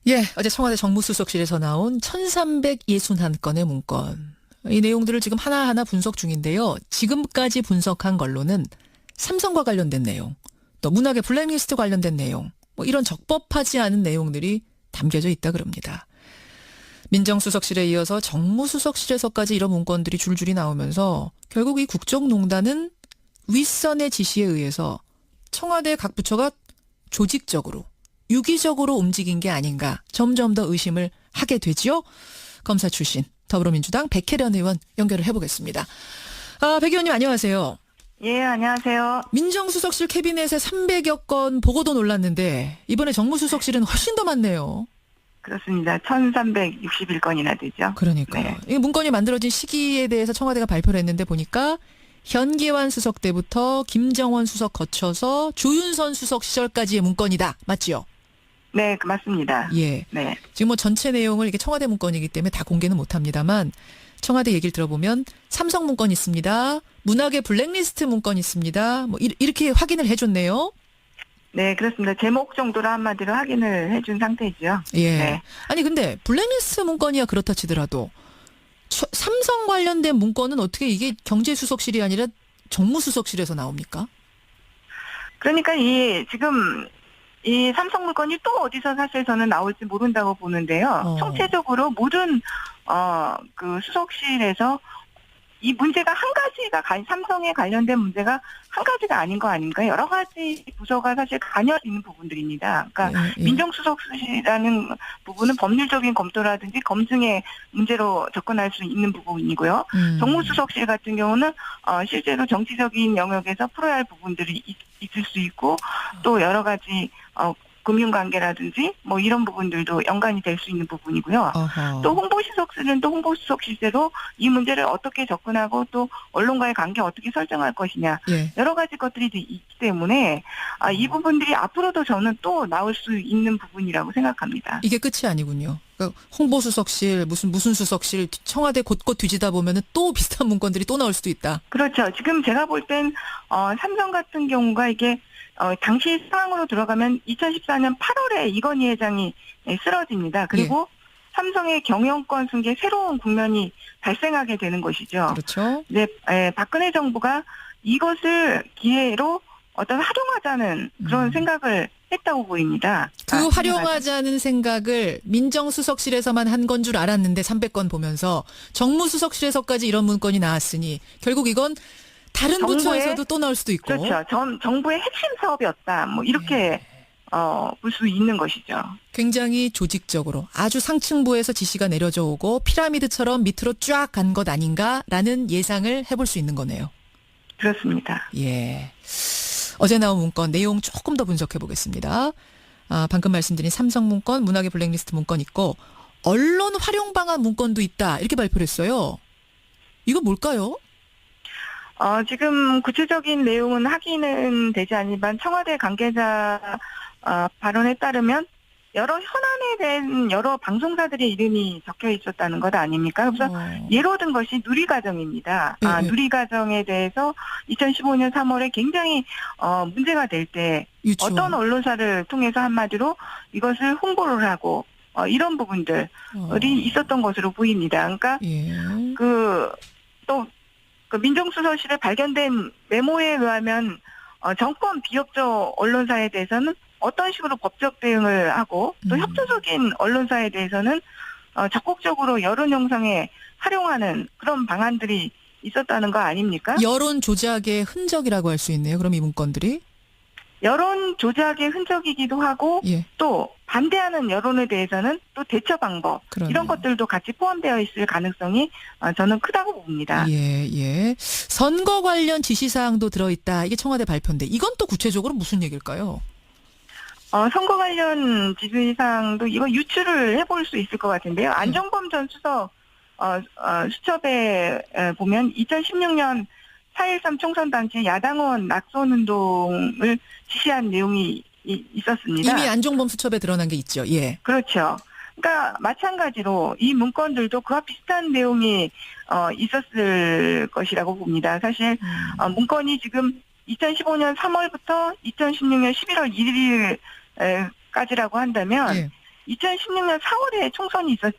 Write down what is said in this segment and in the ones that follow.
예, 어제 청와대 정무수석실에서 나온 1361건의 문건. 이 내용들을 지금 하나하나 분석 중인데요. 지금까지 분석한 걸로는 삼성과 관련된 내용, 또 문학의 블랙리스트 관련된 내용, 뭐 이런 적법하지 않은 내용들이 담겨져 있다 그럽니다. 민정수석실에 이어서 정무수석실에서까지 이런 문건들이 줄줄이 나오면서 결국 이 국정농단은 윗선의 지시에 의해서 청와대 각 부처가 조직적으로 유기적으로 움직인 게 아닌가 점점 더 의심을 하게 되지요. 검사 출신 더불어민주당 백혜련 의원 연결을 해보겠습니다. 백 의원님 안녕하세요. 예, 안녕하세요. 민정수석실 캐비넷에 300여 건 보고도 놀랐는데 이번에 정무수석실은 훨씬 더 많네요. 그렇습니다. 1361건이나 되죠. 그러니까요. 네. 이 문건이 만들어진 시기에 대해서 청와대가 발표를 했는데 보니까 현기환 수석 때부터 김정원 수석 거쳐서 조윤선 수석 시절까지의 문건이다. 맞지요? 네, 맞습니다. 예. 네. 지금 뭐 전체 내용을 이게 청와대 문건이기 때문에 다 공개는 못합니다만 청와대 얘기를 들어보면 삼성 문건 있습니다. 문학의 블랙리스트 문건 있습니다. 뭐 이렇게 확인을 해줬네요. 네, 그렇습니다. 제목 정도로 한마디로 확인을 해준 상태죠. 예. 네. 아니 근데 블랙리스트 문건이야 그렇다 치더라도 삼성 관련된 문건은 어떻게 이게 경제수석실이 아니라 정무수석실에서 나옵니까? 그러니까 지금 이 삼성 물건이 또 어디서 사실 저는 나올지 모른다고 보는데요. 총체적으로 모든 그 수석실에서 이 문제가 한 가지가 삼성에 관련된 문제가 한 가지가 아닌 거 아닌가? 여러 가지 부서가 사실 관여 있는 부분들입니다. 그러니까 예. 민정수석실이라는 부분은 법률적인 검토라든지 검증의 문제로 접근할 수 있는 부분이고요. 정무수석실 같은 경우는 실제로 정치적인 영역에서 풀어야 할 부분들이 있을 수 있고 또 여러 가지 금융관계라든지 뭐 이런 부분들도 연관이 될 수 있는 부분이고요. 어허. 또 홍보수석실은 또 홍보수석실대로 이 문제를 어떻게 접근하고 또 언론과의 관계 어떻게 설정할 것이냐 예. 여러 가지 것들이 있기 때문에 이 부분들이 앞으로도 저는 또 나올 수 있는 부분이라고 생각합니다. 이게 끝이 아니군요. 그러니까 홍보수석실 무슨 수석실 청와대 곳곳 뒤지다 보면은 또 비슷한 문건들이 또 나올 수도 있다. 그렇죠. 지금 제가 볼 땐 삼성 같은 경우가 이게 당시 상황으로 들어가면 2014년 8월에 이건희 회장이 쓰러집니다. 그리고 삼성의 경영권 승계 새로운 국면이 발생하게 되는 것이죠. 그렇죠. 네, 박근혜 정부가 이것을 기회로 어떤 활용하자는 그런 생각을 했다고 보입니다. 그 활용하자는 생각을 민정수석실에서만 한 건 줄 알았는데 300건 보면서 정무수석실에서까지 이런 문건이 나왔으니 결국 이건 다른 부처에서도 또 나올 수도 있고. 그렇죠. 정부의 핵심 사업이었다. 뭐 이렇게 볼 수 있는 것이죠. 굉장히 조직적으로 아주 상층부에서 지시가 내려져 오고 피라미드처럼 밑으로 쫙 간 것 아닌가라는 예상을 해볼 수 있는 거네요. 그렇습니다. 예. 어제 나온 문건 내용 조금 더 분석해 보겠습니다. 방금 말씀드린 삼성 문건, 문학의 블랙리스트 문건 있고 언론 활용 방안 문건도 있다. 이렇게 발표를 했어요. 이거 뭘까요? 지금 구체적인 내용은 확인은 되지 않지만 청와대 관계자 발언에 따르면 여러 현안에 대한 여러 방송사들의 이름이 적혀 있었다는 것 아닙니까? 그래서 예로 든 것이 누리과정입니다. 누리과정에 대해서 2015년 3월에 굉장히 문제가 될 때 유치원. 어떤 언론사를 통해서 한마디로 이것을 홍보를 하고 이런 부분들이 있었던 것으로 보입니다. 그러니까 예. 그 민정수석실에 발견된 메모에 의하면 정권 비협조 언론사에 대해서는 어떤 식으로 법적 대응을 하고 또 협조적인 언론사에 대해서는 적극적으로 여론 형성에 활용하는 그런 방안들이 있었다는 거 아닙니까? 여론 조작의 흔적이라고 할 수 있네요. 그럼 이 문건들이? 여론 조작의 흔적이기도 하고 예. 또 반대하는 여론에 대해서는 또 대처 방법 그러네요. 이런 것들도 같이 포함되어 있을 가능성이 저는 크다고 봅니다. 예, 예. 선거 관련 지시사항도 들어있다. 이게 청와대 발표인데 이건 또 구체적으로 무슨 얘기일까요? 선거 관련 지시사항도 이거 유추를 해볼 수 있을 것 같은데요. 안종범 전 수석 수첩에 보면 2016년 4.13 총선 당시 야당원 낙선운동을 지시한 내용이 있었습니다. 이미 안종범 수첩에 드러난 게 있죠. 예. 그렇죠. 그러니까 마찬가지로 이 문건들도 그와 비슷한 내용이 있었을 것이라고 봅니다. 사실 문건이 지금 2015년 3월부터 2016년 11월 1일까지라고 한다면 예. 2016년 4월에 총선이 있었지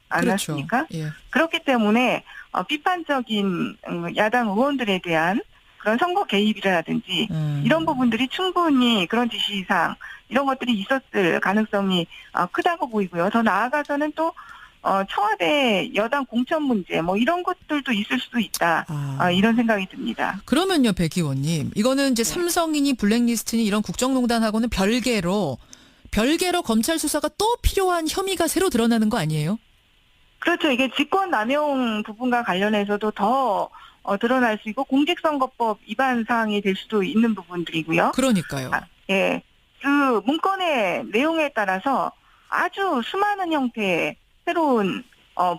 않았습니까? 그렇죠. 예. 그렇기 때문에 비판적인 야당 의원들에 대한 그런 선거 개입이라든지 이런 부분들이 충분히 그런 지시사항 이런 것들이 있었을 가능성이 크다고 보이고요. 더 나아가서는 또 청와대 여당 공천 문제 뭐 이런 것들도 있을 수도 있다. 이런 생각이 듭니다. 그러면요, 백 의원님. 이거는 이제 네. 삼성이니 블랙리스트니 이런 국정농단하고는 별개로 검찰 수사가 또 필요한 혐의가 새로 드러나는 거 아니에요? 그렇죠. 이게 직권남용 부분과 관련해서도 더 드러날 수 있고 공직선거법 위반 사항이 될 수도 있는 부분들이고요. 그러니까요. 예. 그 문건의 내용에 따라서 아주 수많은 형태의 새로운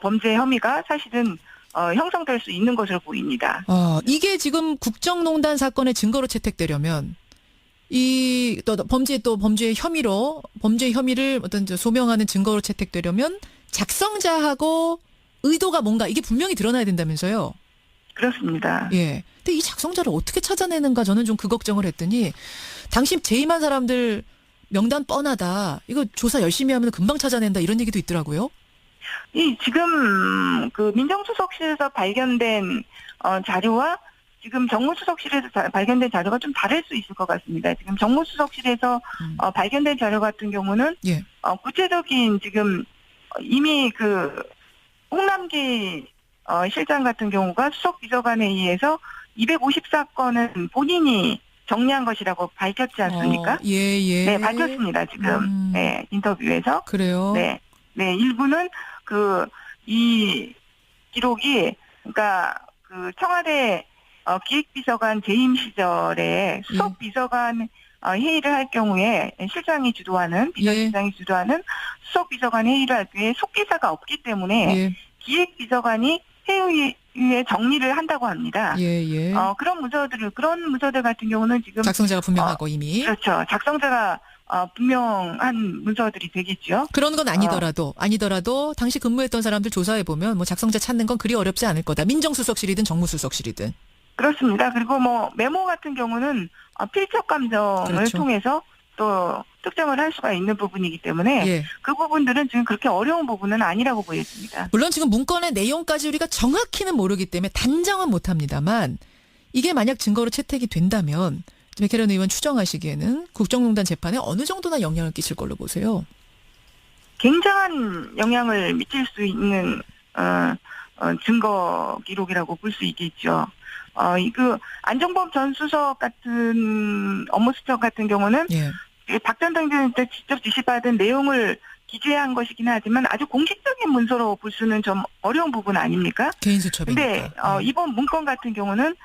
범죄 혐의가 사실은 형성될 수 있는 것으로 보입니다. 이게 지금 국정농단 사건의 증거로 채택되려면 이 또 범죄의 혐의를 어떤 소명하는 증거로 채택되려면 작성자하고 의도가 뭔가 이게 분명히 드러나야 된다면서요. 그렇습니다. 예. 근데 이 작성자를 어떻게 찾아내는가 저는 좀 그 걱정을 했더니 당시 재임한 사람들 명단 뻔하다. 이거 조사 열심히 하면 금방 찾아낸다 이런 얘기도 있더라고요. 지금 그 민정수석실에서 발견된 자료와 지금 정무수석실에서 발견된 자료가 좀 다를 수 있을 것 같습니다. 지금 정무수석실에서 발견된 자료 같은 경우는 예. 구체적인 지금 이미 그 홍남기 실장 같은 경우가 수석비서관에 의해서 254건은 본인이 정리한 것이라고 밝혔지 않습니까? 예. 네, 밝혔습니다. 지금 네, 인터뷰에서. 그래요. 네, 일부는 이 기록이 그러니까 그 청와대 기획비서관 재임 시절에 수석비서관 회의를 할 경우에 실장이 주도하는 비서실장이 주도하는 수석비서관 회의를 할 경우에 속기사가 없기 때문에 기획비서관이 회의에 정리를 한다고 합니다. 그런 문서들 같은 경우는 지금 작성자가 분명하고 이미 그렇죠. 작성자가 분명한 문서들이 되겠죠. 그런 건 아니더라도 당시 근무했던 사람들 조사해 보면 뭐 작성자 찾는 건 그리 어렵지 않을 거다. 민정수석실이든 정무수석실이든. 그렇습니다. 그리고 뭐 메모 같은 경우는 필적 감정을 그렇죠. 통해서 또 특정을 할 수가 있는 부분이기 때문에 그 부분들은 지금 그렇게 어려운 부분은 아니라고 보여집니다. 물론 지금 문건의 내용까지 우리가 정확히는 모르기 때문에 단정은 못합니다만 이게 만약 증거로 채택이 된다면 백혜련 의원 추정하시기에는 국정농단 재판에 어느 정도나 영향을 끼칠 걸로 보세요? 굉장한 영향을 미칠 수 있는 증거 기록이라고 볼 수 있겠죠. 안종범 전 수석 같은 업무 수첩 같은 경우는 박 전 당대표한테 직접 지시받은 내용을 기재한 것이긴 하지만 아주 공식적인 문서로 볼 수는 좀 어려운 부분 아닙니까? 개인 수첩이니까. 근데 이번 문건 같은 경우는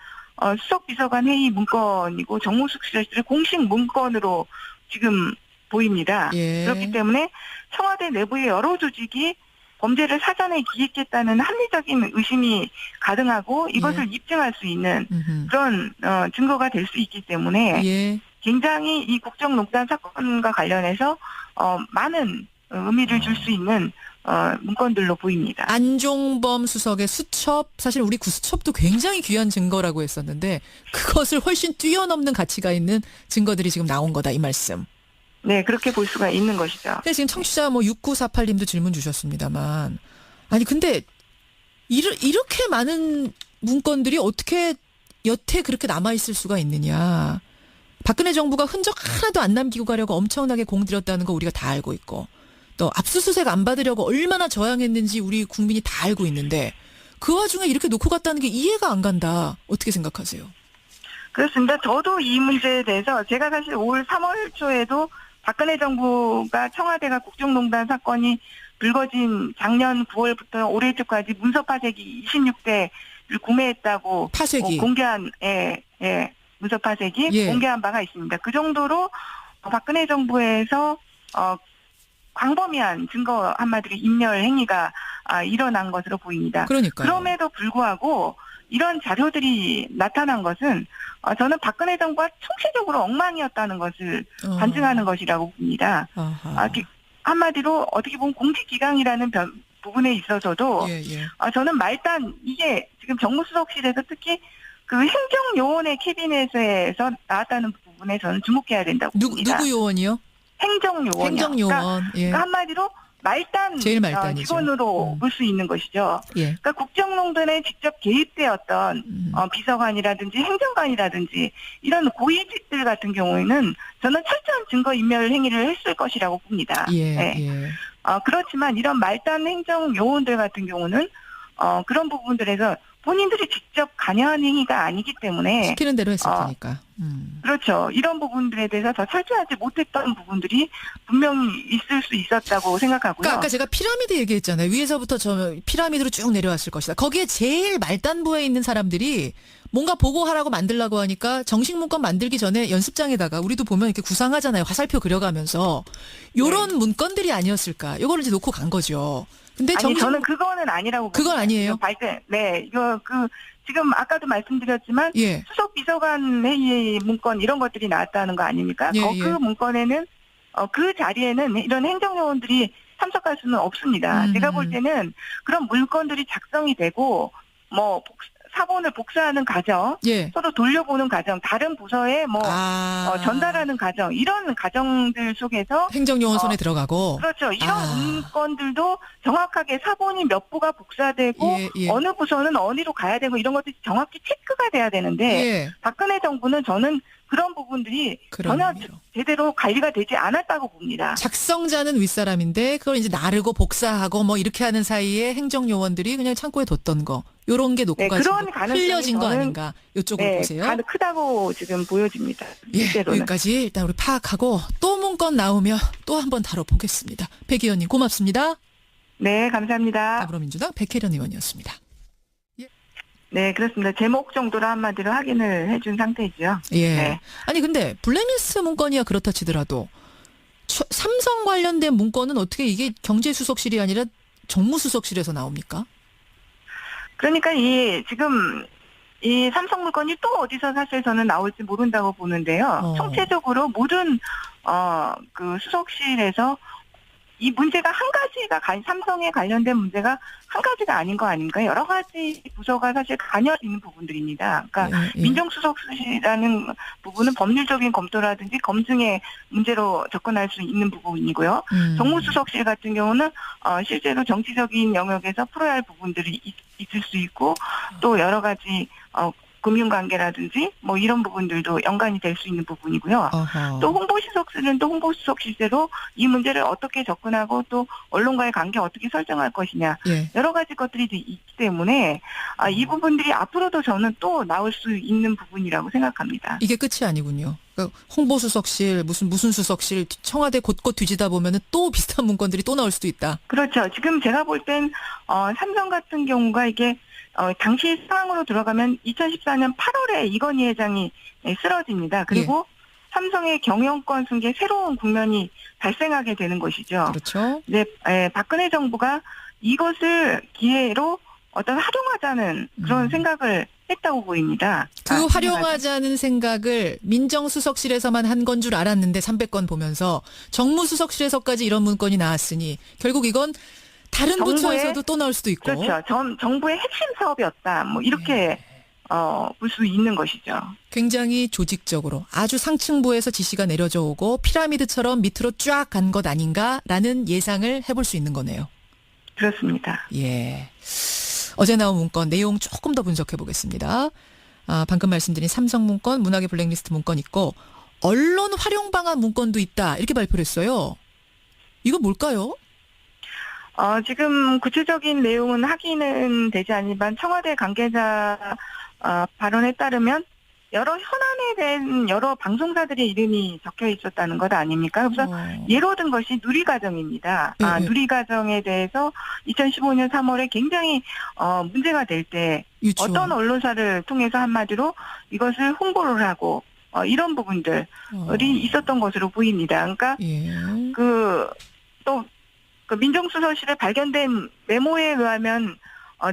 수석비서관 회의 문건이고 정무수석실의 공식 문건으로 지금 보입니다. 그렇기 때문에 청와대 내부의 여러 조직이 범죄를 사전에 기획했다는 합리적인 의심이 가능하고 이것을 입증할 수 있는 그런 증거가 될 수 있기 때문에 굉장히 이 국정농단 사건과 관련해서 많은 의미를 줄 수 있는 문건들로 보입니다. 안종범 수석의 수첩, 사실 우리 구수첩도 굉장히 귀한 증거라고 했었는데 그것을 훨씬 뛰어넘는 가치가 있는 증거들이 지금 나온 거다 이 말씀. 네, 그렇게 볼 수가 있는 것이죠. 근데 지금 청취자 6948님도 질문 주셨습니다만 아니 근데 이렇게 많은 문건들이 어떻게 여태 그렇게 남아있을 수가 있느냐. 박근혜 정부가 흔적 하나도 안 남기고 가려고 엄청나게 공들였다는 거 우리가 다 알고 있고 또 압수수색 안 받으려고 얼마나 저항했는지 우리 국민이 다 알고 있는데 그 와중에 이렇게 놓고 갔다는 게 이해가 안 간다. 어떻게 생각하세요? 그렇습니다. 저도 이 문제에 대해서 제가 사실 올 3월 초에도 박근혜 정부가 청와대가 국정농단 사건이 불거진 작년 9월부터 올해 초까지 문서 파쇄기 26대를 구매했다고 파쇄기 공개한 문서 파쇄기 공개한 바가 있습니다. 그 정도로 박근혜 정부에서 광범위한 증거 한마디로 인멸 행위가 일어난 것으로 보입니다. 그러니까요. 그럼에도 불구하고 이런 자료들이 나타난 것은 저는 박근혜 정부가 총체적으로 엉망이었다는 것을 반증하는 것이라고 봅니다. 한마디로 어떻게 보면 공직기강이라는 부분에 있어서도 저는 말단 이게 지금 정무수석실에서 특히 그 행정요원의 캐비넷에서 나왔다는 부분에 저는 주목해야 된다고 봅니다. 누구 요원이요? 행정요원이요. 행정요원. 예. 그러니까 한마디로 말단 제일 말단이죠. 직원으로 볼 수 있는 것이죠. 예. 그러니까 국정농단에 직접 개입되었던 비서관이라든지 행정관이라든지 이런 고위직들 같은 경우에는 저는 철저한 증거인멸 행위를 했을 것이라고 봅니다. 예. 네. 예. 그렇지만 이런 말단 행정요원들 같은 경우는 그런 부분들에서 본인들이 직접 관여한 행위가 아니기 때문에 시키는 대로 했을 테니까. 그렇죠. 이런 부분들에 대해서 더 철저하지 못했던 부분들이 분명히 있을 수 있었다고 생각하고요. 그러니까 아까 제가 피라미드 얘기했잖아요. 위에서부터 저 피라미드로 쭉 내려왔을 것이다. 거기에 제일 말단부에 있는 사람들이 뭔가 보고하라고 만들라고 하니까 정식 문건 만들기 전에 연습장에다가 우리도 보면 이렇게 구상하잖아요. 화살표 그려가면서 요런 문건들이 아니었을까. 요거를 이제 놓고 간 거죠. 근데 아니, 저는 그거는 아니라고 그건 봅니다. 아니에요? 이거 지금 아까도 말씀드렸지만 예. 수석 비서관 회의 문건 이런 것들이 나왔다는 거 아닙니까? 예, 그 문건에는 그 자리에는 이런 행정요원들이 참석할 수는 없습니다. 제가 볼 때는 그런 문건들이 작성이 되고 사본을 복사하는 과정, 예. 서로 돌려보는 과정, 다른 부서에 전달하는 과정, 이런 과정들 속에서 행정요원 손에 들어가고. 그렇죠. 이런 문건들도 정확하게 사본이 몇 부가 복사되고 예. 어느 부서는 어디로 가야 되고 이런 것들이 정확히 체크가 돼야 되는데 예. 박근혜 정부는 저는 그런 부분들이 그런 전혀 의미로. 제대로 관리가 되지 않았다고 봅니다. 작성자는 윗사람인데 그걸 이제 나르고 복사하고 뭐 이렇게 하는 사이에 행정요원들이 그냥 창고에 뒀던 거. 요런 게 놓고 가지고 그런 가능성이 흘려진 거 저는 아닌가. 이쪽으로 보세요. 크다고 지금 보여집니다. 예, 실제로는. 여기까지 일단 우리 파악하고 또 문건 나오면 또 한번 다뤄보겠습니다. 백 의원님 고맙습니다. 네, 감사합니다. 더불어민주당 백혜련 의원이었습니다. 네, 그렇습니다. 제목 정도로 한마디로 확인을 해준 상태죠. 예. 네. 아니 근데 블랙리스트 문건이야 그렇다 치더라도 삼성 관련된 문건은 어떻게 이게 경제수석실이 아니라 정무수석실에서 나옵니까? 그러니까 지금 이 삼성 물건이 또 어디서 사실 저는 나올지 모른다고 보는데요. 총체적으로 모든 그 수석실에서 이 문제가 한 가지가 삼성에 관련된 문제가 한 가지가 아닌 거 아닌가? 여러 가지 부서가 사실 관여 있는 부분들입니다. 그러니까 민정수석실이라는 부분은 법률적인 검토라든지 검증의 문제로 접근할 수 있는 부분이고요. 정무수석실 같은 경우는 실제로 정치적인 영역에서 풀어야 할 부분들이 있을 수 있고 또 여러 가지 금융관계라든지 뭐 이런 부분들도 연관이 될 수 있는 부분이고요. 어허. 또 홍보수석실은 또 홍보수석실대로 이 문제를 어떻게 접근하고 또 언론과의 관계 어떻게 설정할 것이냐 예. 여러 가지 것들이 있기 때문에 이 부분들이 앞으로도 저는 또 나올 수 있는 부분이라고 생각합니다. 이게 끝이 아니군요. 그러니까 홍보수석실 무슨 수석실 청와대 곳곳 뒤지다 보면은 또 비슷한 문건들이 또 나올 수도 있다. 그렇죠. 지금 제가 볼 땐 삼성 같은 경우가 이게 당시 상황으로 들어가면 2014년 8월에 이건희 회장이 쓰러집니다. 그리고 삼성의 경영권 승계 새로운 국면이 발생하게 되는 것이죠. 그렇죠. 네, 박근혜 정부가 이것을 기회로 활용하자는 그런 생각을 했다고 보입니다. 그 활용하자는 생각을 민정수석실에서만 한 건 줄 알았는데 300건 보면서 정무수석실에서까지 이런 문건이 나왔으니 결국 이건 다른 부처에서도 또 나올 수도 있고. 그렇죠. 정부의 핵심 사업이었다. 뭐 이렇게 볼 수 있는 것이죠. 굉장히 조직적으로 아주 상층부에서 지시가 내려져 오고 피라미드처럼 밑으로 쫙 간 것 아닌가라는 예상을 해볼 수 있는 거네요. 그렇습니다. 예. 어제 나온 문건 내용 조금 더 분석해 보겠습니다. 방금 말씀드린 삼성 문건, 문학의 블랙리스트 문건 있고 언론 활용 방안 문건도 있다. 이렇게 발표를 했어요. 이거 뭘까요? 지금 구체적인 내용은 확인은 되지 않지만 청와대 관계자 발언에 따르면 현안에 대한 여러 방송사들의 이름이 적혀 있었다는 것 아닙니까? 그래서 예로 든 것이 누리과정입니다. 누리과정에 대해서 2015년 3월에 굉장히 문제가 될 때 어떤 언론사를 통해서 한마디로 이것을 홍보를 하고 이런 부분들이 있었던 것으로 보입니다. 그러니까 그 민정수석실에 발견된 메모에 의하면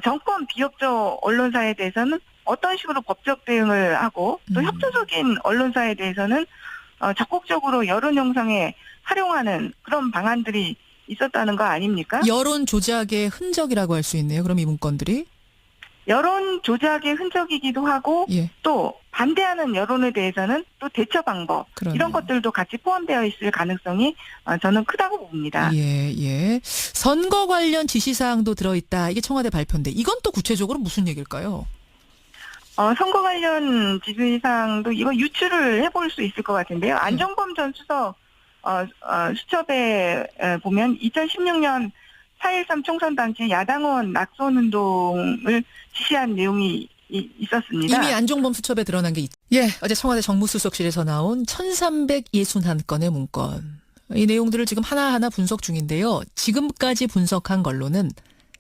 정권 비협조 언론사에 대해서는 어떤 식으로 법적 대응을 하고 또 협조적인 언론사에 대해서는 적극적으로 여론 형성에 활용하는 그런 방안들이 있었다는 거 아닙니까? 여론 조작의 흔적이라고 할 수 있네요. 그럼 이 문건들이? 여론 조작의 흔적이기도 하고 예. 또 반대하는 여론에 대해서는 또 대처 방법 그러네요. 이런 것들도 같이 포함되어 있을 가능성이 저는 크다고 봅니다. 예, 예. 선거 관련 지시사항도 들어있다. 이게 청와대 발표인데 이건 또 구체적으로 무슨 얘기일까요? 선거 관련 지시사항도 이거 유추를 해볼 수 있을 것 같은데요. 안종범 전 수석 수첩에 보면 2016년 4.13 총선 당시 야당원 낙선운동을 지시한 내용이 있었습니다. 이미 안종범 수첩에 드러난 게 있죠. 예, 어제 청와대 정무수석실에서 나온 1361건의 문건. 이 내용들을 지금 하나하나 분석 중인데요. 지금까지 분석한 걸로는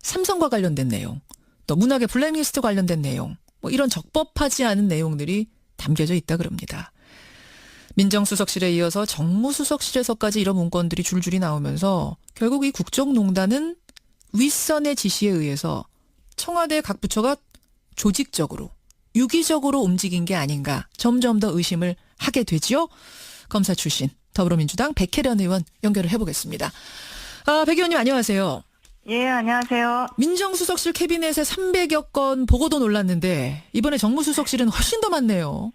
삼성과 관련된 내용, 또 문학의 블랙리스트 관련된 내용, 뭐 이런 적법하지 않은 내용들이 담겨져 있다 그럽니다. 민정수석실에 이어서 정무수석실에서까지 이런 문건들이 줄줄이 나오면서 결국 이 국정농단은 윗선의 지시에 의해서 청와대 각 부처가 조직적으로, 유기적으로 움직인 게 아닌가 점점 더 의심을 하게 되지요. 검사 출신 더불어민주당 백혜련 의원 연결을 해보겠습니다. 백 의원님 안녕하세요. 예, 안녕하세요. 민정수석실 캐비넷에 300여 건 보고도 놀랐는데 이번에 정무수석실은 훨씬 더 많네요.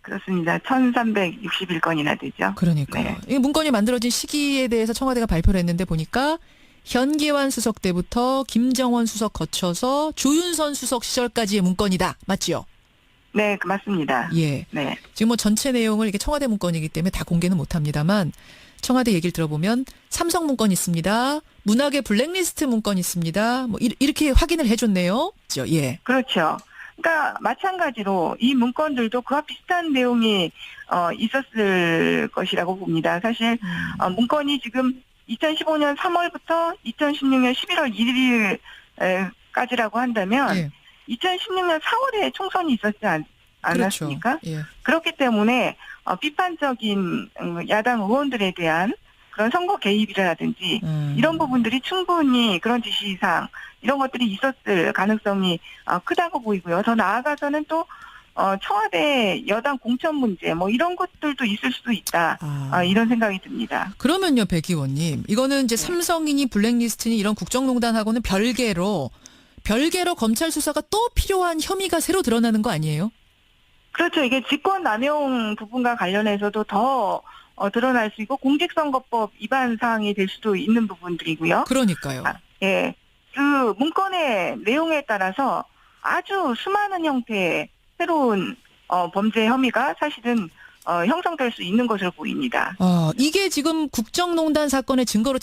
그렇습니다. 1361건이나 되죠. 그러니까요. 네. 이 문건이 만들어진 시기에 대해서 청와대가 발표를 했는데 보니까 현기환 수석 때부터 김정원 수석 거쳐서 조윤선 수석 시절까지의 문건이다. 맞지요? 네, 맞습니다. 예. 네. 지금 뭐 전체 내용을 이게 청와대 문건이기 때문에 다 공개는 못합니다만 청와대 얘기를 들어보면 삼성 문건 있습니다. 문학의 블랙리스트 문건 있습니다. 뭐 이렇게 확인을 해줬네요. 그렇죠? 예. 그렇죠. 그러니까 마찬가지로 이 문건들도 그와 비슷한 내용이 있었을 것이라고 봅니다. 사실 문건이 지금 2015년 3월부터 2016년 11월 1일까지라고 한다면 예. 2016년 4월에 총선이 있었지 않았습니까? 그렇죠. 예. 그렇기 때문에 비판적인 야당 의원들에 대한 그런 선거 개입이라든지 이런 부분들이 충분히 그런 지시사항 이런 것들이 있었을 가능성이 크다고 보이고요. 더 나아가서는 또 청와대 여당 공천 문제 뭐 이런 것들도 있을 수도 있다. 이런 생각이 듭니다. 그러면요, 백 의원님. 이거는 이제 삼성이니 블랙리스트니 이런 국정농단하고는 별개로 검찰 수사가 또 필요한 혐의가 새로 드러나는 거 아니에요? 그렇죠. 이게 직권남용 부분과 관련해서도 더 드러날 수 있고 공직선거법 위반 사항이 될 수도 있는 부분들이고요. 그러니까요. 예. 그 문건의 내용에 따라서 아주 수많은 형태의 새로운 범죄 혐의가 사실은 형성될 수 있는 것으로 보입니다. 이게 지금 국정농단 사건의 증거로